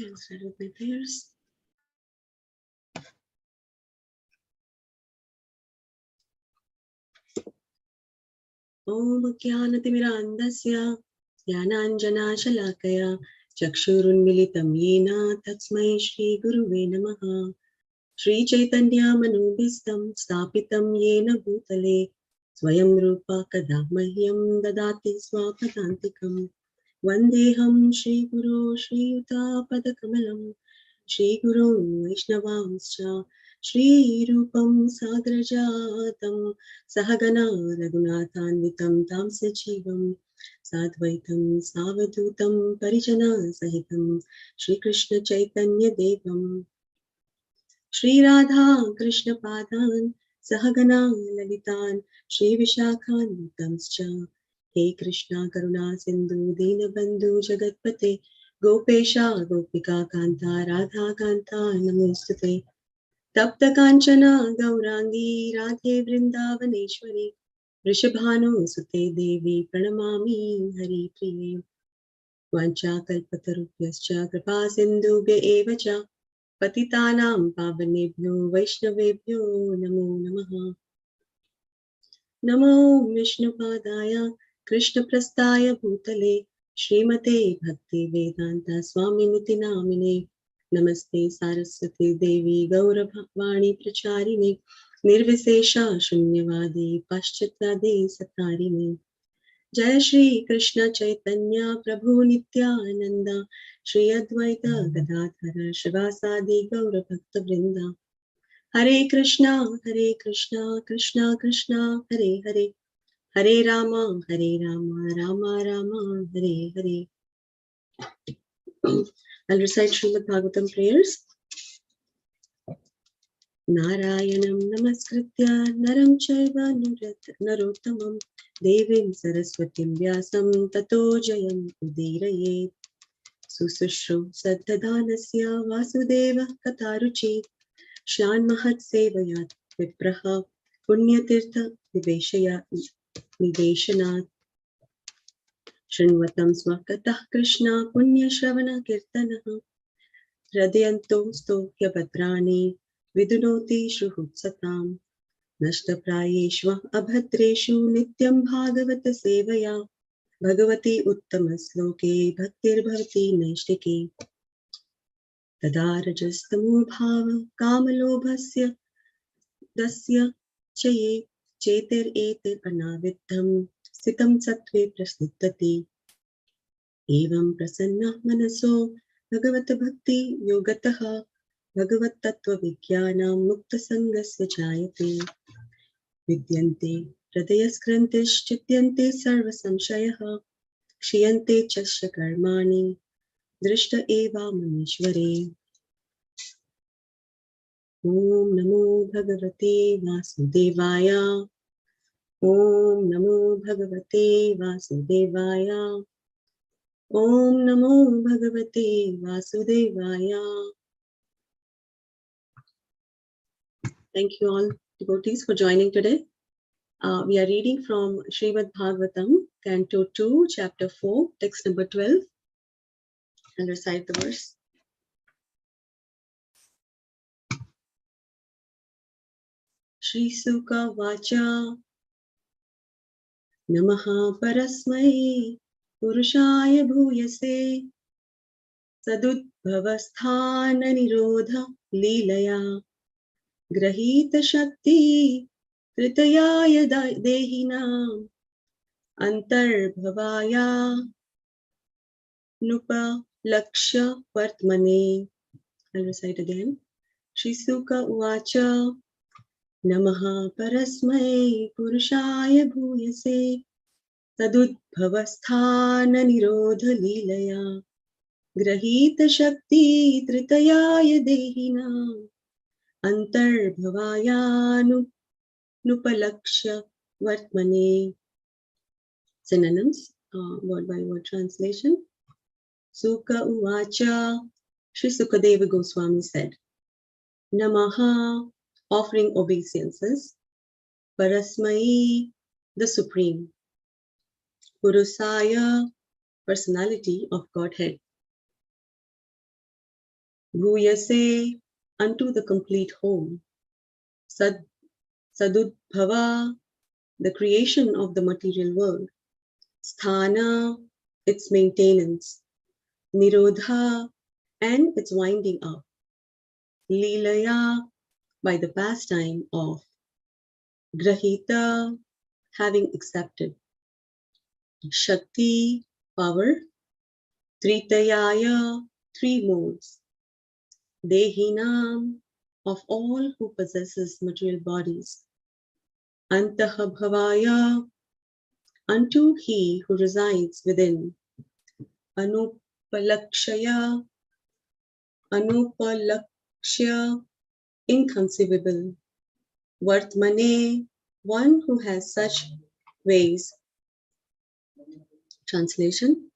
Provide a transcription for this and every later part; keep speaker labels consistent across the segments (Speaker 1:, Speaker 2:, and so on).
Speaker 1: Okay, I'll start with my prayers. Om Jnanatimirandasya Jnananjanashalakaya Chakshurunmilitam Yena Tasmai Shri Guruve Namaha. Shri Chaitanya Manobhistam Stapitam Yena Bhutale Swayam Rupa Kadamahyam Dadati Swapadantikam Vandeham Shri Guru Shri Yuta Padakamalam Shri Guru Vaishnavamscha Shri Rupam Sagrajatam Sahagana Raghunathanvitam Tam Sachivam Sadvaitam Savadutam Parijana Sahitam Shri Krishna Chaitanya Devam Shri Radha Krishna Padan Sahagana Lalitan Shri Vishakhan Tamscha He Krishna Karuna Sindhu Dinabandhu Jagatpate Gopesha Gopika Kanta Radha Kanta Namostute Tapta Kanchana Gaurangi Radhe Vrindavaneshwari Rishabhanu Sute Devi Pranamami Hari Priye Vancha Kalpatarupyascha Kripa Sindhubhya Evacha Patitanam Pavanebhyo Vaishnavebhyo Namo Namaha Namo Vishnupadaya Krishna Prastaya Bhutale Srimate Bhakti Vedanta Swaminiti Namine Namaste Saraswati Devi Gauravani Pracharine Nirvisesha Shunyavadi Paschatade Satarine Jai Shri Krishna Chaitanya Prabhu Nityananda Shri Advaita Gadadhara Shivasadi Gaura Bhakta Vrinda Hare Krishna Krishna Krishna Hare Hare Hare Rama Rama Rama Hare Hare. I'll recite Srimad Bhagavatam prayers. Narayanam Namaskritya Naram Chaiva Narottamam Devim Saraswatim Vyasam Tato Jayam Udirayet Susushru Saddhadanasya Vasudeva Kataruchi Shan Mahat Sevayat Vipraha Punyatirtha Niveshanat Shrinvatam Swakatah Krishna Punya Shravana Kirtanaha Hradyanto Stokya Bhadrani Vidunoti Shruhutsatam Nashtaprayeshva Abhadreshu Nityam Bhagavata Sevaya Bhagavati Uttamasloke Bhaktir Bhavati Naishtike Tada Rajastamo Bhava Kamalobhasya Dasya Chaye Chetir Etir Anaviddham Sitam Sattve Prasnittati Evam Prasanna Manaso Bhagavata Bhakti Yogataha Bhagavat Tattva Vijnanam Mukta Sangasya Jayate Vidyante Hridayaskrantishch Chityante Sarva Samshayaha Kshiyante Chasya Karmani Drishta Eva Manishware Om Namo Bhagavate Vasudevaya Om Namo Bhagavate Vasudevaya Om Namo Bhagavate Vasudevaya. Thank you all devotees for joining today. We are reading from Srimad Bhagavatam, Canto 2, Chapter 4, text number 12. I'll recite the verse. Shri Sukha Vacha Namaha Parasmai Purushaya Bhuyase Sadudbhavasthana Nirodha Leelaya Grahita Shakti Tritayaya Dehinam Antarbhavaya Nupa Laksha Vartmane. I'll recite again. Shri Sukha Uvacha Namaha Parasmai Purushaya Bhuyase Tadudbhavasthana Nirodha Leelaya Grahita Shakti Tritayaya Dehina Antarbhavaya Nupalaksha Vartmane. Synonyms, word by word translation. Sukha Uvacha, Shri Sukadeva Goswami said, Namaha, offering obeisances, Parasmai, the Supreme, Purusaya, personality of Godhead, Bhuyase, unto the complete whole. Sadudbhava, the creation of the material world. Sthana, its maintenance. Nirodha, and its winding up. Leelaya, by the pastime of. Grahita, having accepted. Shakti, power. Tritayaya, three modes. Dehinam, of all who possesses material bodies. Antahabhavaya, unto he who resides within. Anupalakshaya, Anupalakshya, inconceivable. Vartmane, one who has such ways. Translation.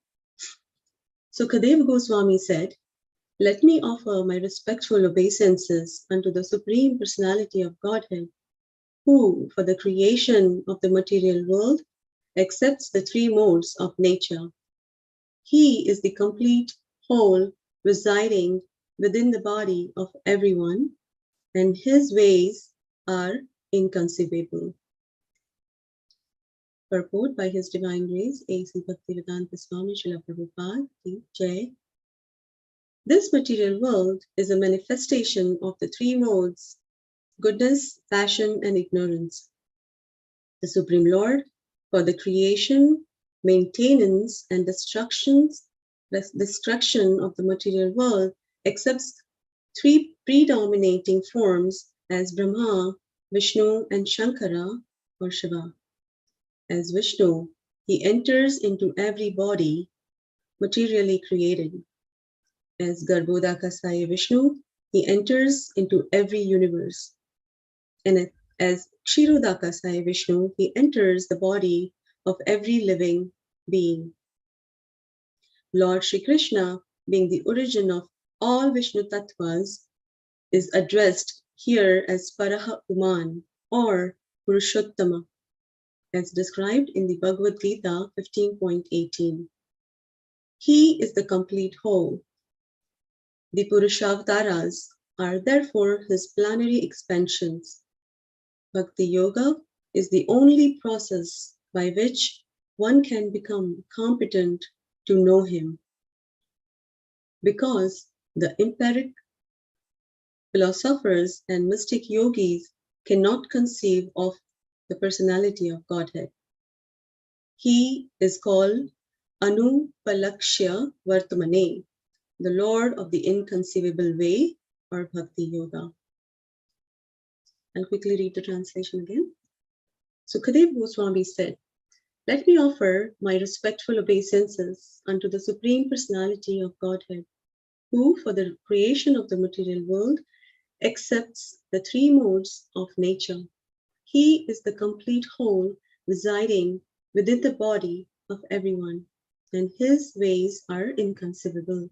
Speaker 1: Sukadeva Goswami said, "Let me offer my respectful obeisances unto the Supreme Personality of Godhead, who, for the creation of the material world, accepts the three modes of nature. He is the complete whole residing within the body of everyone, and his ways are inconceivable." Purport by His Divine Grace, A.C. Bhaktivedanta Swami Srila Prabhupada Ki Jai. This material world is a manifestation of the three modes: goodness, passion, and ignorance. The Supreme Lord, for the creation, maintenance, and destruction of the material world, accepts three predominating forms as Brahma, Vishnu, and Shankara or Shiva. As Vishnu, he enters into every body materially created. As Garbhodakasaya Vishnu, he enters into every universe. And as Kshirodakasaya Vishnu, he enters the body of every living being. Lord Shri Krishna, being the origin of all Vishnu Tattvas, is addressed here as Paraha Uman or Purushottama, as described in the Bhagavad Gita 15.18. He is the complete whole. The Purushavtaras are therefore his planetary expansions. Bhakti Yoga is the only process by which one can become competent to know him. Because the empiric philosophers and mystic yogis cannot conceive of the personality of Godhead. He is called Anupalakshya Vartamane, the Lord of the inconceivable way, or Bhakti Yoga. I'll quickly read the translation again. Sukadeva Goswami said, "Let me offer my respectful obeisances unto the Supreme Personality of Godhead, who, for the creation of the material world, accepts the three modes of nature. He is the complete whole residing within the body of everyone, and his ways are inconceivable."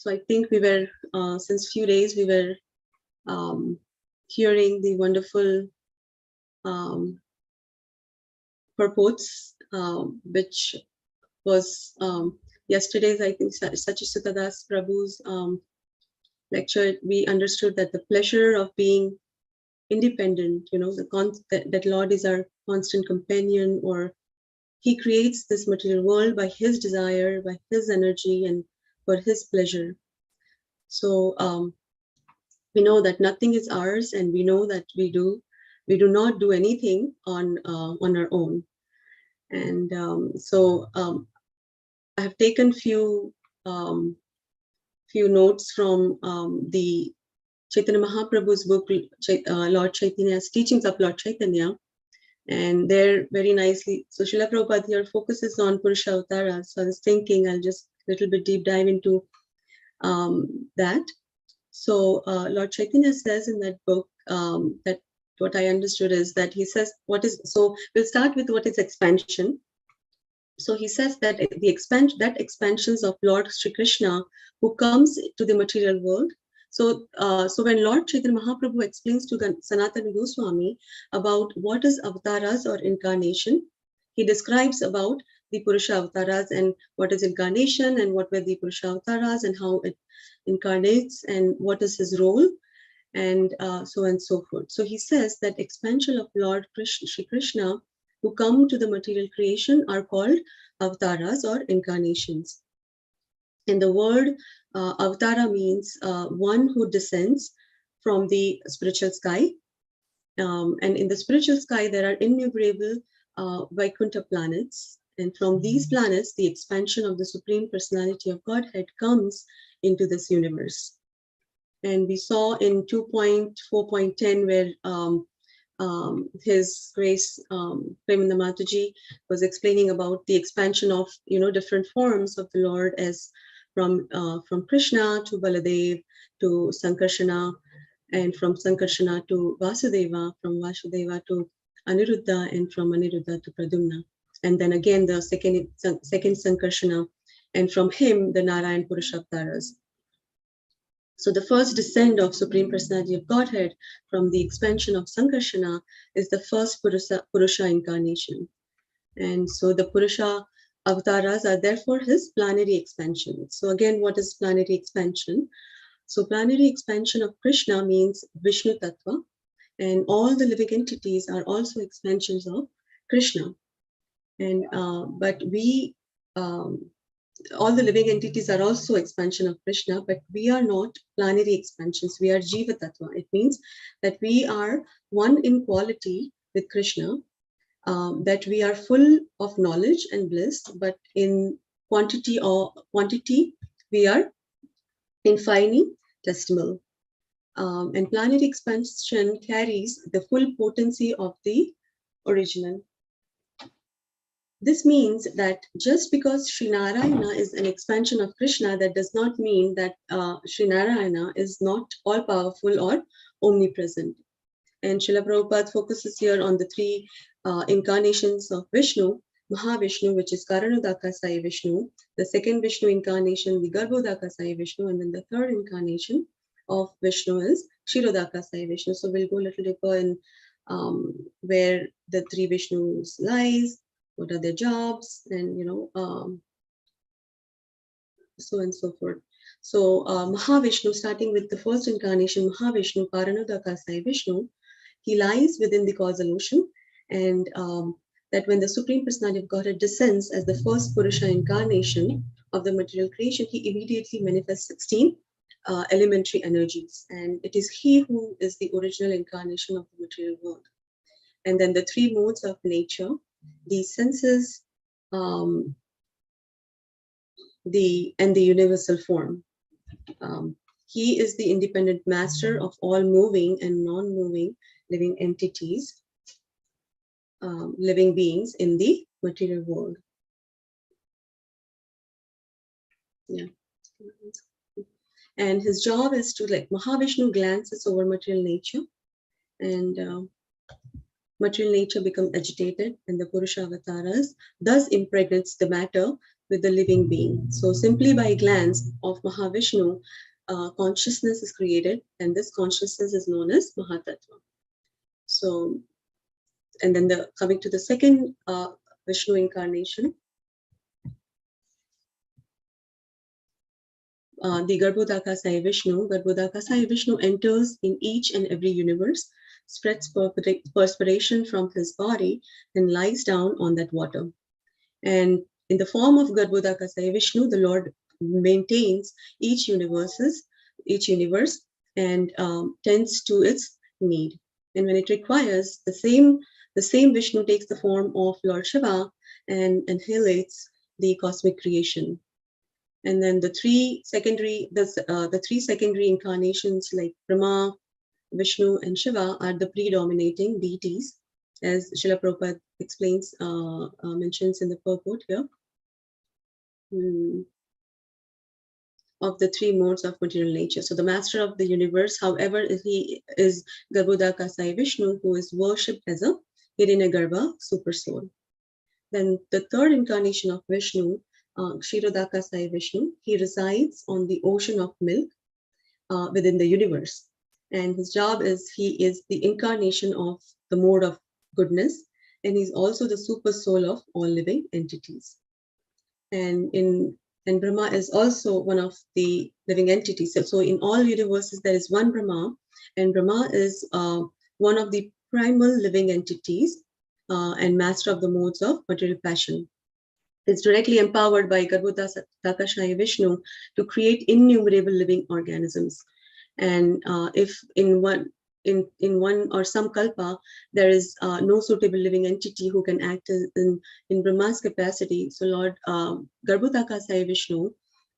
Speaker 1: So I think we were, since few days, we were hearing the wonderful purports, which was yesterday's, I think, Sachisukadas Prabhu's lecture. We understood that the pleasure of being independent, that Lord is our constant companion, or he creates this material world by his desire, by his energy, and for his pleasure. So we know that nothing is ours, and we know that we do not do anything on our own. And so I have taken few notes from the Chaitanya Mahaprabhu's book, Lord Chaitanya's Teachings of Lord Chaitanya, and they're very nicely. So Srila Prabhupada here focuses on Purushavatara. So I was thinking I'll just a little bit deep dive into that. So Lord Chaitanya says in that book that what I understood is that he says so we'll start with what is expansion. So he says that expansions of Lord Shri Krishna, who comes to the material world. So when Lord Chaitanya Mahaprabhu explains to Sanatana Goswami about what is avatars or incarnation, he describes about the Purusha avatars and what is incarnation and what were the Purusha avatars and how it incarnates and what is his role, and so on and so forth. So he says that expansion of Lord Shri Krishna who come to the material creation are called avatars or incarnations. And the word avatara means one who descends from the spiritual sky. And in the spiritual sky, there are innumerable Vaikuntha planets. And from these planets, the expansion of the Supreme Personality of Godhead comes into this universe. And we saw in 2.4.10 where His Grace Premananda Mathaji was explaining about the expansion of different forms of the Lord, as from Krishna to Baladev to Sankarsana, and from Sankarsana to Vasudeva, from Vasudeva to Aniruddha, and from Aniruddha to Pradyumna, and then again the second Sankarsana, and from him the Narayan Purusha avatars. So the first descent of Supreme Personality of Godhead from the expansion of Sankarsana is the first Purusha incarnation. And so the Purusha avatars are therefore his planetary expansion. So again, what is planetary expansion? So planetary expansion of Krishna means Vishnu Tattva, and all the living entities are also expansions of Krishna. And but we all the living entities are also expansion of Krishna, but we are not planetary expansions. We are Jiva Tattva. It means that we are one in quality with Krishna, that we are full of knowledge and bliss, but in quantity we are infinitesimal. And planetary expansion carries the full potency of the original. This means that just because Sri Narayana is an expansion of Krishna, that does not mean that Sri Narayana is not all-powerful or omnipresent. And Srila Prabhupada focuses here on the three incarnations of Vishnu: Mahavishnu, which is Karanodaka Sai Vishnu; the second Vishnu incarnation, the Garbhodaka Sai Vishnu; and then the third incarnation of Vishnu is Kshirodaka Sai Vishnu. So we'll go a little deeper in where the three Vishnus lies, what are their jobs, and so on and so forth. So Mahavishnu, starting with the first incarnation, Mahavishnu, Karanodaka Sai Vishnu, he lies within the causal ocean, and that when the Supreme Personality of Godhead descends as the first Purusha incarnation of the material creation, he immediately manifests 16 elementary energies, and it is he who is the original incarnation of the material world. And then the three modes of nature, the senses, and the universal form. He is the independent master of all moving and non-moving living entities, living beings in the material world. Yeah. And his job is to, like, Mahavishnu glances over material nature, and material nature becomes agitated, and the Purusha avatars thus impregnates the matter with the living being. So simply by glance of Mahavishnu, consciousness is created, and this consciousness is known as Mahatattva. So, and then coming to the second Vishnu incarnation, the Garbhodaka Sai Vishnu. Garbhodaka Sai Vishnu enters in each and every universe, spreads perspiration from his body, and lies down on that water. And in the form of Garbhodaka Sai Vishnu, the Lord maintains each universe and tends to its need. And when it requires, the same Vishnu takes the form of Lord Shiva and annihilates the cosmic creation. And then the three secondary incarnations, like Brahma, Vishnu, and Shiva, are the predominating deities, as Srila Prabhupada explains, mentions in the purport here, of the three modes of material nature. So the master of the universe, however, he is Garbhodaka Sai Vishnu, who is worshipped as a Hiranyagarbha super soul. Then the third incarnation of Vishnu, Kshirodaka Sai Vishnu, he resides on the ocean of milk, within the universe. And his job is, he is the incarnation of the mode of goodness, and he's also the super soul of all living entities. And Brahma is also one of the living entities. So in all universes, there is one Brahma, and Brahma is one of the primal living entities and master of the modes of material passion. It's directly empowered by Garbhodakashaya Vishnu to create innumerable living organisms. And if in one or some kalpa there is no suitable living entity who can act in Brahma's capacity, so Lord Garbhodakashaya Vishnu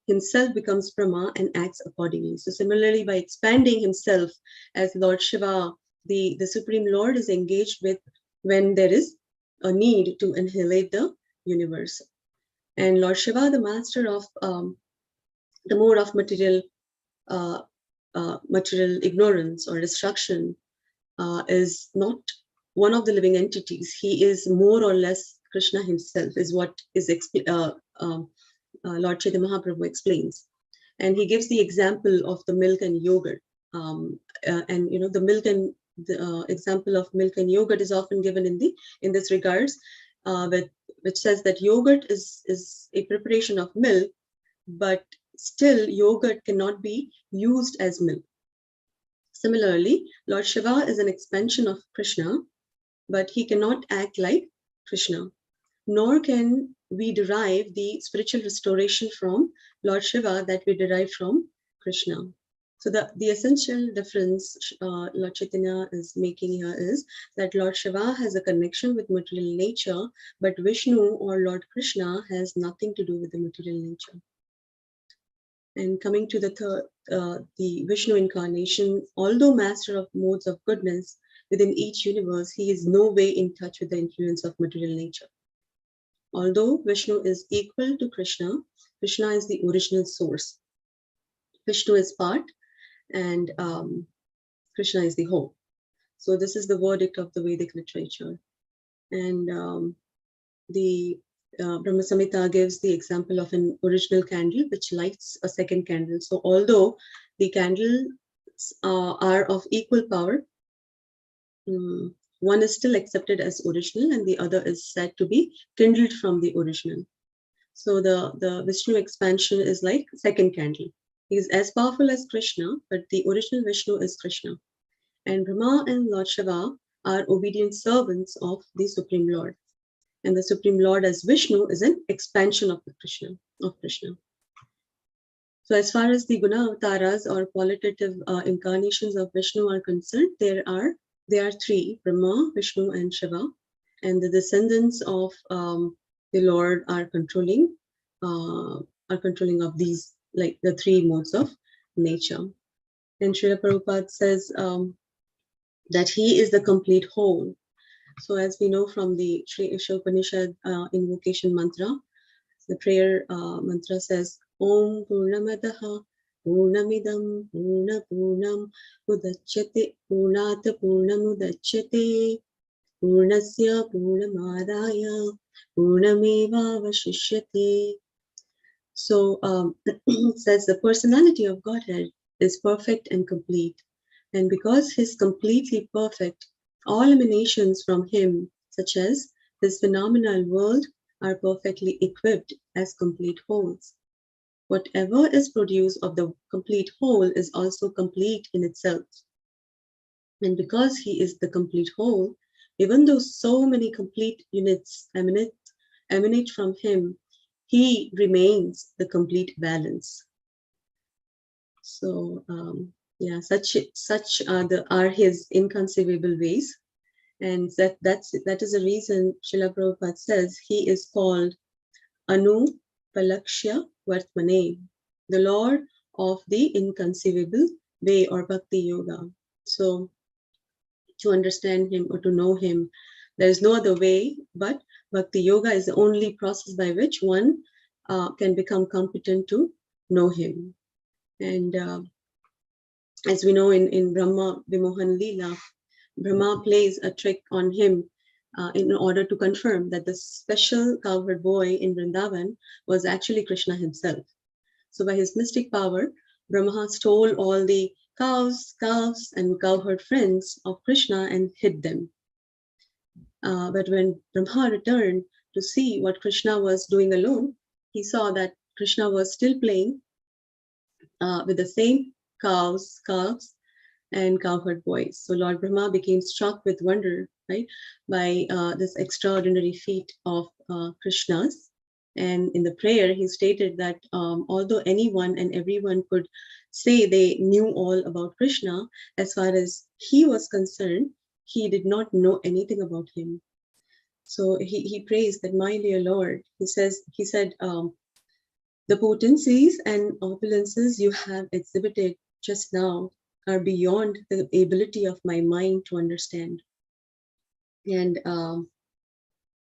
Speaker 1: himself becomes Brahma and acts accordingly. So similarly, by expanding himself as Lord Shiva, the Supreme Lord is engaged with when there is a need to annihilate the universe. And Lord Shiva, the master of the mode of material ignorance or destruction, is not one of the living entities. He is more or less Krishna himself, is what is Lord Chaitanya Mahaprabhu explains. And he gives the example of the milk and yogurt. And the milk and the example of milk and yogurt is often given in this regards, which says that yogurt is a preparation of milk, but still yogurt cannot be used as milk. Similarly, Lord Shiva is an expansion of Krishna, but he cannot act like Krishna, nor can we derive the spiritual restoration from Lord Shiva that we derive from Krishna. So the essential difference Lord Chaitanya is making here is that Lord Shiva has a connection with material nature, but Vishnu or Lord Krishna has nothing to do with the material nature. And coming to the third, the Vishnu incarnation, although master of modes of goodness within each universe, he is no way in touch with the influence of material nature. Although Vishnu is equal to Krishna, Krishna is the original source. Vishnu is part, and Krishna is the whole. So this is the verdict of the Vedic literature. And the Brahma Samhita gives the example of an original candle which lights a second candle. So although the candles are of equal power, one is still accepted as original and the other is said to be kindled from the original. So the Vishnu expansion is like second candle. He is as powerful as Krishna, but the original Vishnu is Krishna. And Brahma and Lord Shiva are obedient servants of the Supreme Lord. And the Supreme Lord as Vishnu is an expansion of Krishna. So as far as the Guna Avataras or qualitative incarnations of Vishnu are concerned, there are three: Brahma, Vishnu, and Shiva. And the descendants of the Lord are controlling of these, like the three modes of nature. And Srila Prabhupada says that he is the complete whole. So as we know from the Sri Ishopanishad invocation mantra, the prayer mantra says, Om Purnamadaha Purnamidam Purna Purnam Udachyate Purnata Purnamudachyate Purnasya Purnamadaya Purnameva Vashishyate. So it says the personality of Godhead is perfect and complete. And because he's completely perfect, all emanations from him, such as this phenomenal world, are perfectly equipped as complete wholes. Whatever is produced of the complete whole is also complete in itself. And because he is the complete whole, even though so many complete units emanate from him, he remains the complete balance. So such are his inconceivable ways, and that is the reason Srila Prabhupada says he is called Anu Palakshya Vartmane, the Lord of the inconceivable way, or Bhakti Yoga. So to understand him or to know him, there is no other way but Bhakti Yoga is the only process by which one can become competent to know him. And as we know in Brahma Vimohan Leela, Brahma plays a trick on him in order to confirm that the special cowherd boy in Vrindavan was actually Krishna himself. So by his mystic power, Brahma stole all the cows, calves, and cowherd friends of Krishna and hid them. But when Brahma returned to see what Krishna was doing alone, he saw that Krishna was still playing with the same cows, calves, and cowherd boys. So Lord Brahma became struck with wonder, right, by this extraordinary feat of Krishna's. And in the prayer, he stated that although anyone and everyone could say they knew all about Krishna, as far as he was concerned, he did not know anything about him. So he praised that, my dear Lord, he said, the potencies and opulences you have exhibited just now are beyond the ability of my mind to understand. And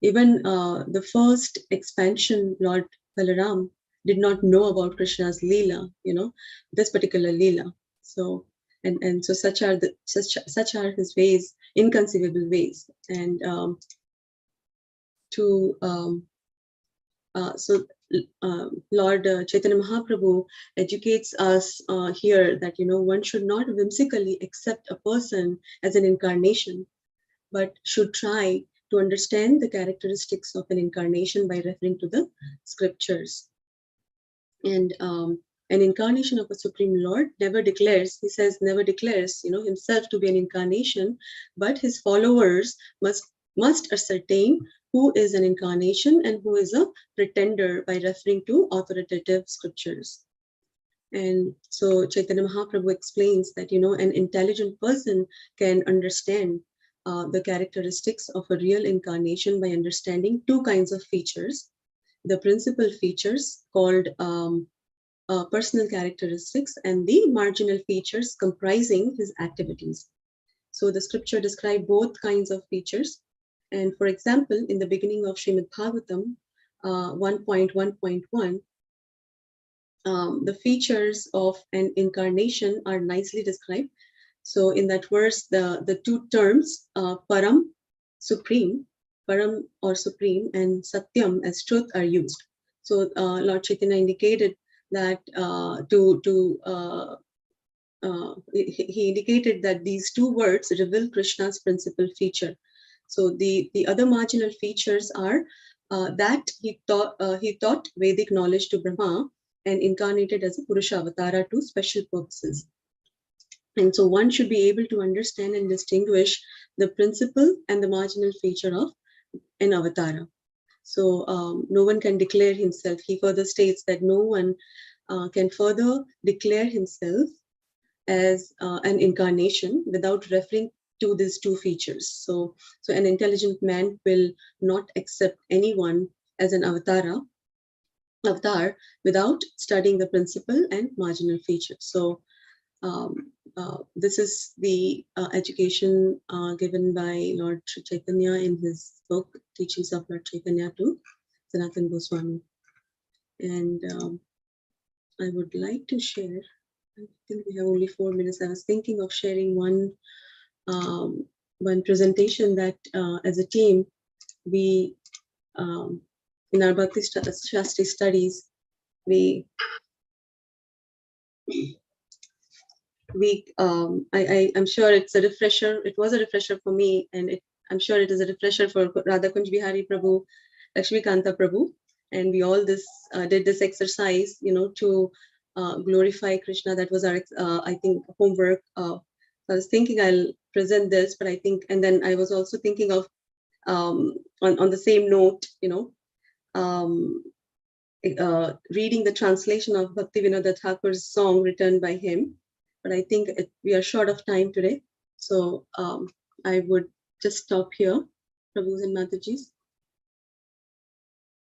Speaker 1: even the first expansion, Lord Balaram, did not know about Krishna's Leela, this particular Leela. So and so such are his ways, inconceivable ways. And Lord Chaitanya Mahaprabhu educates us here that one should not whimsically accept a person as an incarnation, but should try to understand the characteristics of an incarnation by referring to the scriptures. And an incarnation of a Supreme Lord never declares, he says, never declares, himself to be an incarnation, but his followers must ascertain who is an incarnation and who is a pretender by referring to authoritative scriptures. And so Chaitanya Mahaprabhu explains that, an intelligent person can understand the characteristics of a real incarnation by understanding two kinds of features. The principal features called personal characteristics and the marginal features comprising his activities. So the scripture describes both kinds of features. And for example, in the beginning of Srimad Bhagavatam 1.1.1, the features of an incarnation are nicely described. So in that verse, the two terms, Param, supreme, Param or supreme, and Satyam as truth are used. So Lord Chaitanya indicated that he indicated that these two words reveal Krishna's principal feature. So the other marginal features are that he taught Vedic knowledge to Brahma and incarnated as a Purusha Avatara to special purposes. And so one should be able to understand and distinguish the principal and the marginal feature of an avatara. So no one can declare himself. He further states that no one can further declare himself as an incarnation without referring to these two features. So an intelligent man will not accept anyone as an avatar without studying the principal and marginal features. So this is the education given by Lord Chaitanya in his book, Teachings of Lord Chaitanya to Sanatana Goswami. And I would like to share, I think we have only 4 minutes. I was thinking of sharing one presentation that as a team, we, in our Bhakti Shastri studies, I'm sure it's a refresher. It was a refresher for me, and I'm sure it is a refresher for Radhakunj Bihari Prabhu, Lakshmi Kanta Prabhu, and we all did this exercise, to glorify Krishna. That was our, I think, homework. I was thinking I'll present this, but I think, and then I was also thinking of on the same note, reading the translation of Bhaktivinoda Thakur's song written by him. But I think we are short of time today. So I would just stop here, Prabhus and Mathajis.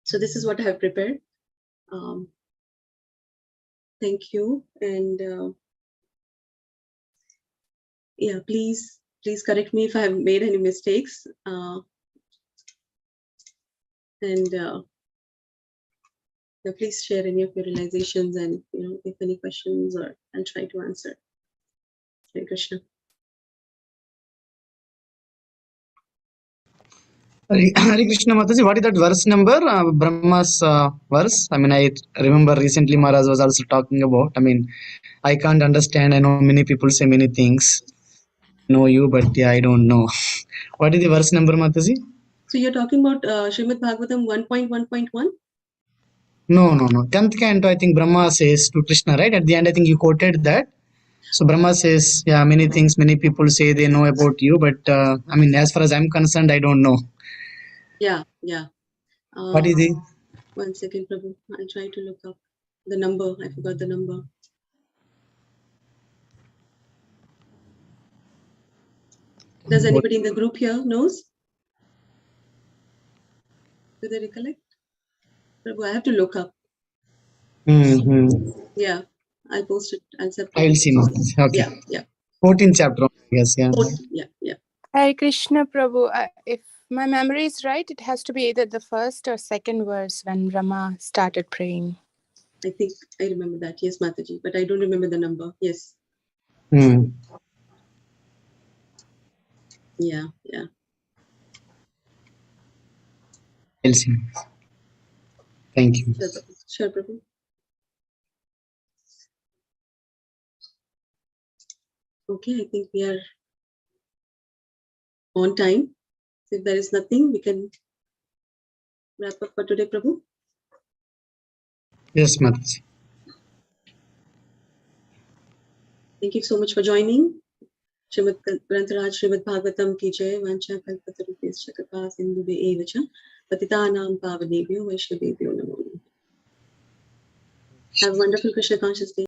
Speaker 1: So this is what I have prepared. Thank you. And yeah, please correct me if I have made any mistakes. Please share any of your realizations and, if any questions, or I'll try to answer. Hare Krishna.
Speaker 2: Hare Krishna Mataji, what is that verse number? Brahma's verse. I mean, I remember recently Maharaj was also talking about. I mean, I can't understand. I know many people say many things. Know you, but yeah, I don't know. What is the verse number, Mataji?
Speaker 1: So you're talking about Srimad Bhagavatam 1.1.1?
Speaker 2: No. 10th canto, I think Brahma says to Krishna, right? At the end, I think you quoted that. So Brahma says, yeah, many things, many people say they know about you, but I mean, as far as I'm concerned, I don't know.
Speaker 1: Yeah.
Speaker 2: What is it?
Speaker 1: 1 second, Prabhu. I'll try to look up the number. I forgot the number. Does anybody in the group here knows? Do they recollect? Prabhu, I have to look up. Yeah, I'll post it. I'll separate.
Speaker 2: I'll see. Okay.
Speaker 1: Yeah.
Speaker 2: 14th chapter, I guess. Yeah.
Speaker 1: Yeah.
Speaker 3: Hare Krishna Prabhu. If my memory is right, it has to be either the first or second verse when Brahma started praying.
Speaker 1: I think I remember that. Yes, Mataji, but I don't remember the number. Yes. Yeah.
Speaker 2: I'll see. Thank you.
Speaker 1: Sure, Prabhu. Okay, I think we are on time. So if there is nothing, we can wrap up for today, Prabhu.
Speaker 2: Yes, Mataji.
Speaker 1: Thank you so much for joining. Srimad Bhagavatam ki jai, Vancha Kalpataru Krpa Sindhu Evacha, Patitanam Pavanebhyo Vaishnavebhyo Namo. Have a wonderful Krishna conscious day.